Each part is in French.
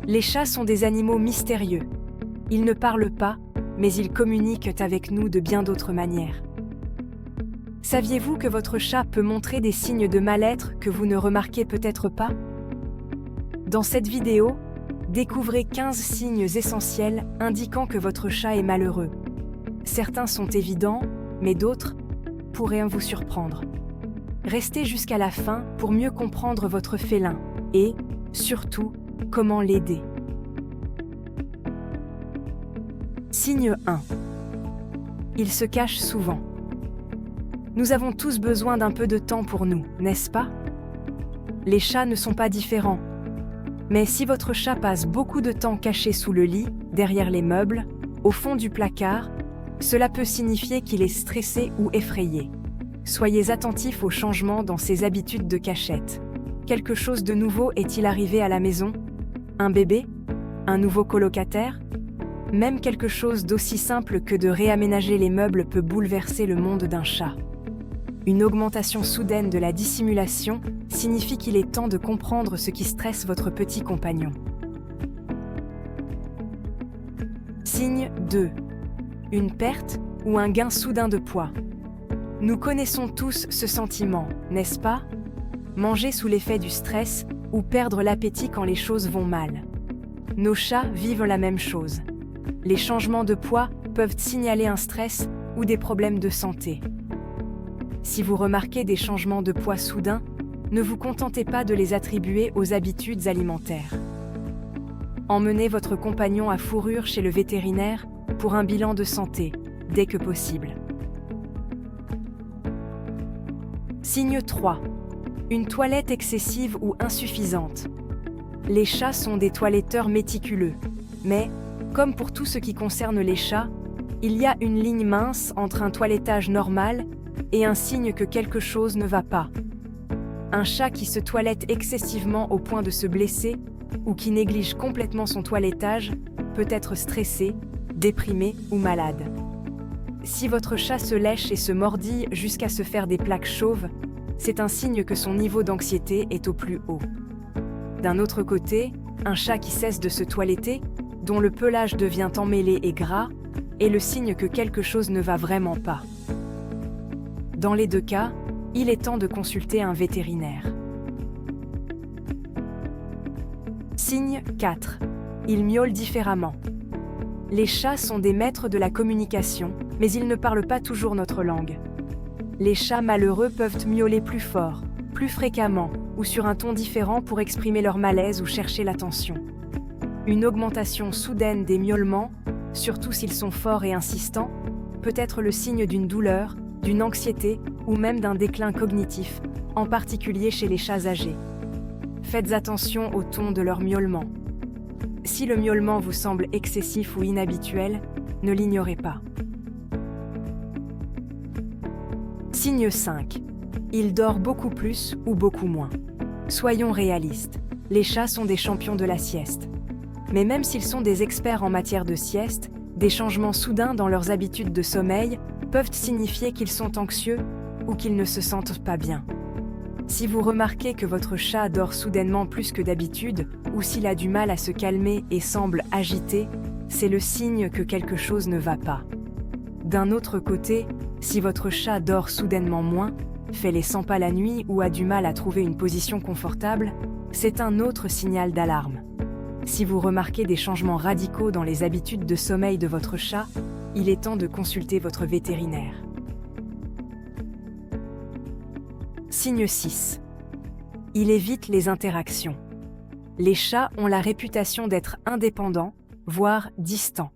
Les chats sont des animaux mystérieux. Ils ne parlent pas, mais ils communiquent avec nous de bien d'autres manières. Saviez-vous que votre chat peut montrer des signes de mal-être que vous ne remarquez peut-être pas? Dans cette vidéo, découvrez 15 signes essentiels indiquant que votre chat est malheureux. Certains sont évidents, mais d'autres pourraient vous surprendre. Restez jusqu'à la fin pour mieux comprendre votre félin et, surtout, comment l'aider. Signe 1. Il se cache souvent. Nous avons tous besoin d'un peu de temps pour nous, n'est-ce pas? Les chats ne sont pas différents. Mais si votre chat passe beaucoup de temps caché sous le lit, derrière les meubles, au fond du placard, cela peut signifier qu'il est stressé ou effrayé. Soyez attentifs aux changements dans ses habitudes de cachette. Quelque chose de nouveau est-il arrivé à la maison? Un bébé? Un nouveau colocataire? Même quelque chose d'aussi simple que de réaménager les meubles peut bouleverser le monde d'un chat. Une augmentation soudaine de la dissimulation signifie qu'il est temps de comprendre ce qui stresse votre petit compagnon. Signe 2. Une perte ou un gain soudain de poids. Nous connaissons tous ce sentiment, n'est-ce pas? Manger sous l'effet du stress ou perdre l'appétit quand les choses vont mal. Nos chats vivent la même chose. Les changements de poids peuvent signaler un stress ou des problèmes de santé. Si vous remarquez des changements de poids soudains, ne vous contentez pas de les attribuer aux habitudes alimentaires. Emmenez votre compagnon à fourrure chez le vétérinaire pour un bilan de santé, dès que possible. Signe 3. Une toilette excessive ou insuffisante. Les chats sont des toiletteurs méticuleux, mais, comme pour tout ce qui concerne les chats, il y a une ligne mince entre un toilettage normal et un signe que quelque chose ne va pas. Un chat qui se toilette excessivement au point de se blesser ou qui néglige complètement son toilettage peut être stressé, déprimé ou malade. Si votre chat se lèche et se mordille jusqu'à se faire des plaques chauves, c'est un signe que son niveau d'anxiété est au plus haut. D'un autre côté, un chat qui cesse de se toiletter, dont le pelage devient emmêlé et gras, est le signe que quelque chose ne va vraiment pas. Dans les deux cas, il est temps de consulter un vétérinaire. Signe 4. Ils miaulent différemment. Les chats sont des maîtres de la communication, mais ils ne parlent pas toujours notre langue. Les chats malheureux peuvent miauler plus fort, plus fréquemment ou sur un ton différent pour exprimer leur malaise ou chercher l'attention. Une augmentation soudaine des miaulements, surtout s'ils sont forts et insistants, peut être le signe d'une douleur, d'une anxiété ou même d'un déclin cognitif, en particulier chez les chats âgés. Faites attention au ton de leur miaulement. Si le miaulement vous semble excessif ou inhabituel, ne l'ignorez pas. Signe 5. Il dort beaucoup plus ou beaucoup moins. Soyons réalistes, les chats sont des champions de la sieste. Mais même s'ils sont des experts en matière de sieste, des changements soudains dans leurs habitudes de sommeil peuvent signifier qu'ils sont anxieux ou qu'ils ne se sentent pas bien. Si vous remarquez que votre chat dort soudainement plus que d'habitude, ou s'il a du mal à se calmer et semble agité, c'est le signe que quelque chose ne va pas. D'un autre côté, si votre chat dort soudainement moins, fait les 100 pas la nuit ou a du mal à trouver une position confortable, c'est un autre signal d'alarme. Si vous remarquez des changements radicaux dans les habitudes de sommeil de votre chat, il est temps de consulter votre vétérinaire. Signe 6. Il évite les interactions. Les chats ont la réputation d'être indépendants, voire distants.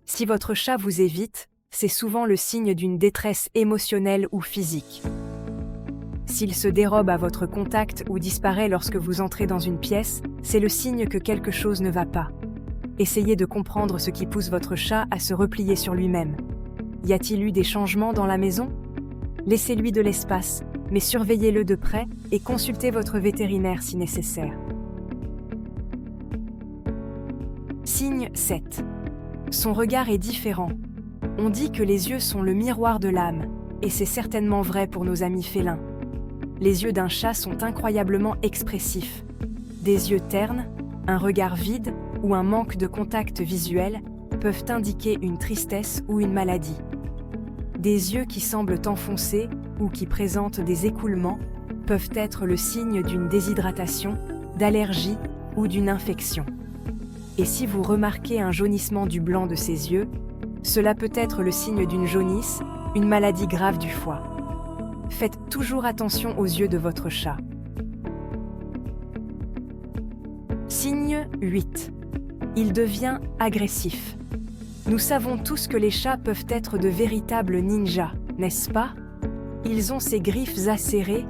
Si votre chat vous évite, c'est souvent le signe d'une détresse émotionnelle ou physique. S'il se dérobe à votre contact ou disparaît lorsque vous entrez dans une pièce, c'est le signe que quelque chose ne va pas. Essayez de comprendre ce qui pousse votre chat à se replier sur lui-même. Y a-t-il eu des changements dans la maison? Laissez-lui de l'espace, mais surveillez-le de près et consultez votre vétérinaire si nécessaire. Signe 7. Son regard est différent. On dit que les yeux sont le miroir de l'âme, et c'est certainement vrai pour nos amis félins. Les yeux d'un chat sont incroyablement expressifs. Des yeux ternes, Un regard vide ou un manque de contact visuel peuvent indiquer une tristesse ou une maladie. Des yeux qui semblent enfoncés ou qui présentent des écoulements peuvent être le signe d'une déshydratation, d'allergie ou d'une infection. Et si vous remarquez un jaunissement du blanc de ses yeux, cela peut être le signe d'une jaunisse, une maladie grave du foie. Faites toujours attention aux yeux de votre chat. Signe 8. Il devient agressif. Nous savons tous que les chats peuvent être de véritables ninjas, n'est-ce pas? Ils ont ces griffes acérées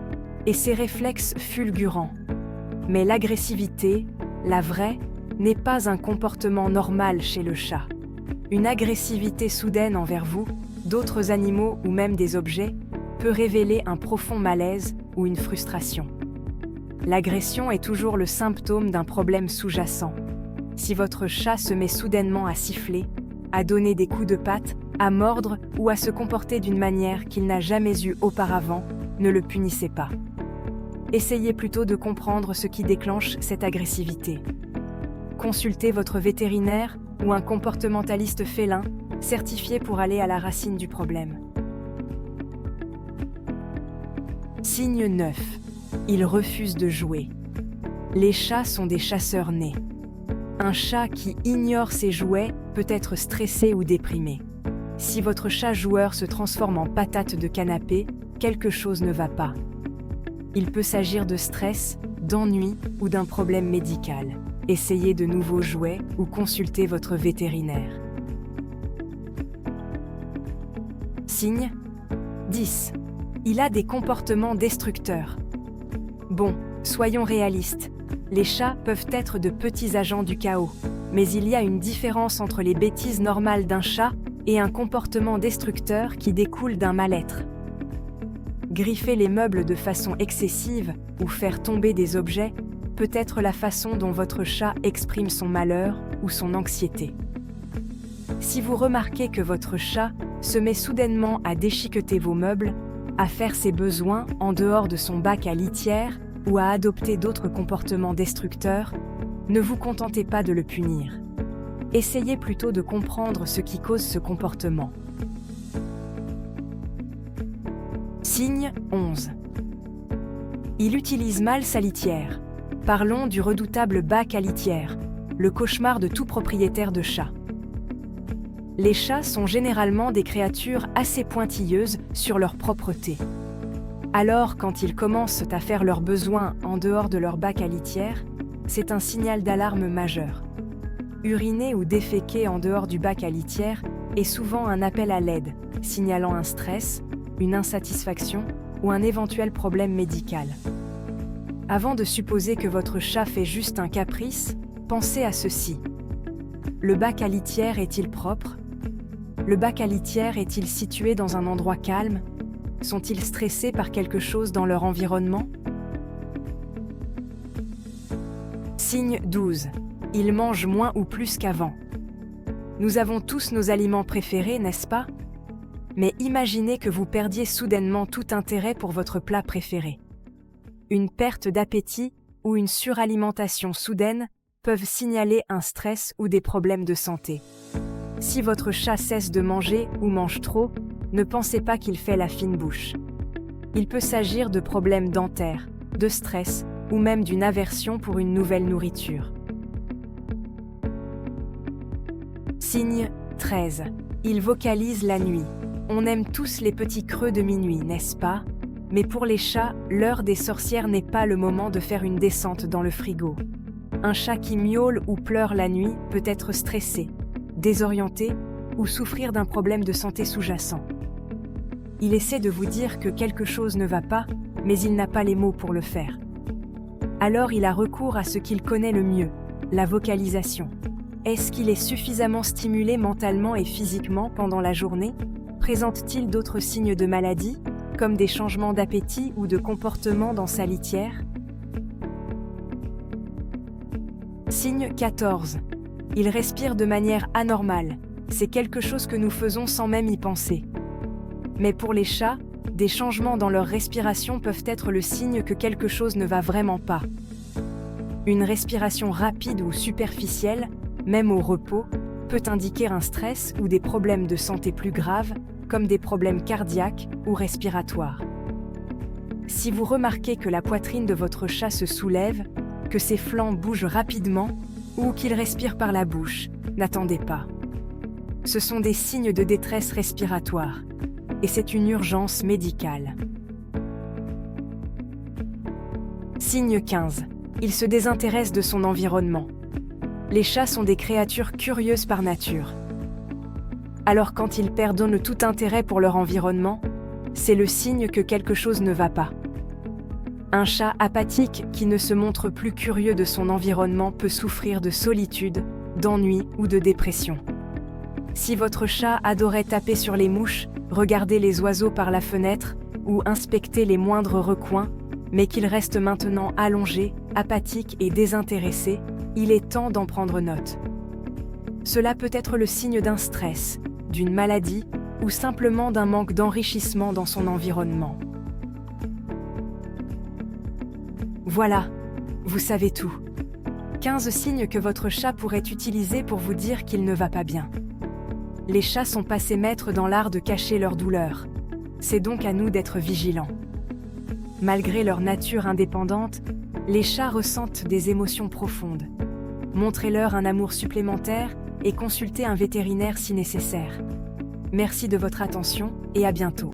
et ces réflexes fulgurants. Mais l'agressivité, la vraie, n'est pas un comportement normal chez le chat. Une agressivité soudaine envers vous, d'autres animaux ou même des objets peut révéler un profond malaise ou une frustration. L'agression est toujours le symptôme d'un problème sous-jacent. Si votre chat se met soudainement à siffler, à donner des coups de patte, à mordre ou à se comporter d'une manière qu'il n'a jamais eue auparavant, ne le punissez pas. Essayez plutôt de comprendre ce qui déclenche cette agressivité. Consultez votre vétérinaire ou un comportementaliste félin certifié pour aller à la racine du problème. Signe 9. Il refuse de jouer. Les chats sont des chasseurs nés. Un chat qui ignore ses jouets peut être stressé ou déprimé. Si votre chat joueur se transforme en patate de canapé, quelque chose ne va pas. Il peut s'agir de stress, d'ennui ou d'un problème médical. Essayez de nouveaux jouets ou consultez votre vétérinaire. Signe 10. Il a des comportements destructeurs. Bon, soyons réalistes. Les chats peuvent être de petits agents du chaos, mais il y a une différence entre les bêtises normales d'un chat et un comportement destructeur qui découle d'un mal-être. Griffer les meubles de façon excessive ou faire tomber des objets peut être la façon dont votre chat exprime son malheur ou son anxiété. Si vous remarquez que votre chat se met soudainement à déchiqueter vos meubles, à faire ses besoins en dehors de son bac à litière ou à adopter d'autres comportements destructeurs, ne vous contentez pas de le punir. Essayez plutôt de comprendre ce qui cause ce comportement. Signe 11. Il utilise mal sa litière. Parlons du redoutable bac à litière, le cauchemar de tout propriétaire de chat. Les chats sont généralement des créatures assez pointilleuses sur leur propreté. Alors, quand ils commencent à faire leurs besoins en dehors de leur bac à litière, c'est un signal d'alarme majeur. Uriner ou déféquer en dehors du bac à litière est souvent un appel à l'aide, signalant un stress, une insatisfaction ou un éventuel problème médical. Avant de supposer que votre chat fait juste un caprice, pensez à ceci. Le bac à litière est-il propre? Le bac à litière est-il situé dans un endroit calme? Sont-ils stressés par quelque chose dans leur environnement? Signe 12. Ils mangent moins ou plus qu'avant. Nous avons tous nos aliments préférés, n'est-ce pas? Mais imaginez que vous perdiez soudainement tout intérêt pour votre plat préféré. Une perte d'appétit ou une suralimentation soudaine peuvent signaler un stress ou des problèmes de santé. Si votre chat cesse de manger ou mange trop, ne pensez pas qu'il fait la fine bouche. Il peut s'agir de problèmes dentaires, de stress ou même d'une aversion pour une nouvelle nourriture. Signe 13. Il vocalise la nuit. On aime tous les petits creux de minuit, n'est-ce pas? Mais pour les chats, l'heure des sorcières n'est pas le moment de faire une descente dans le frigo. Un chat qui miaule ou pleure la nuit peut être stressé, désorienté ou souffrir d'un problème de santé sous-jacent. Il essaie de vous dire que quelque chose ne va pas, mais il n'a pas les mots pour le faire. Alors il a recours à ce qu'il connaît le mieux, la vocalisation. Est-ce qu'il est suffisamment stimulé mentalement et physiquement pendant la journée? Présente-t-il d'autres signes de maladie, comme des changements d'appétit ou de comportement dans sa litière? Signe 14. Il respire de manière anormale. C'est quelque chose que nous faisons sans même y penser. Mais pour les chats, des changements dans leur respiration peuvent être le signe que quelque chose ne va vraiment pas. Une respiration rapide ou superficielle, même au repos, peut indiquer un stress ou des problèmes de santé plus graves, comme des problèmes cardiaques ou respiratoires. Si vous remarquez que la poitrine de votre chat se soulève, que ses flancs bougent rapidement ou qu'il respire par la bouche, n'attendez pas. Ce sont des signes de détresse respiratoire, et c'est une urgence médicale. Signe 15. Il se désintéresse de son environnement. Les chats sont des créatures curieuses par nature. Alors quand ils perdent tout intérêt pour leur environnement, c'est le signe que quelque chose ne va pas. Un chat apathique qui ne se montre plus curieux de son environnement peut souffrir de solitude, d'ennui ou de dépression. Si votre chat adorait taper sur les mouches, regarder les oiseaux par la fenêtre ou inspecter les moindres recoins, mais qu'il reste maintenant allongé, apathique et désintéressé, il est temps d'en prendre note. Cela peut être le signe d'un stress, d'une maladie ou simplement d'un manque d'enrichissement dans son environnement. Voilà, vous savez tout. 15 signes que votre chat pourrait utiliser pour vous dire qu'il ne va pas bien. Les chats sont passés maîtres dans l'art de cacher leur douleur. C'est donc à nous d'être vigilants. Malgré leur nature indépendante, les chats ressentent des émotions profondes. Montrez-leur un amour supplémentaire et consultez un vétérinaire si nécessaire. Merci de votre attention et à bientôt.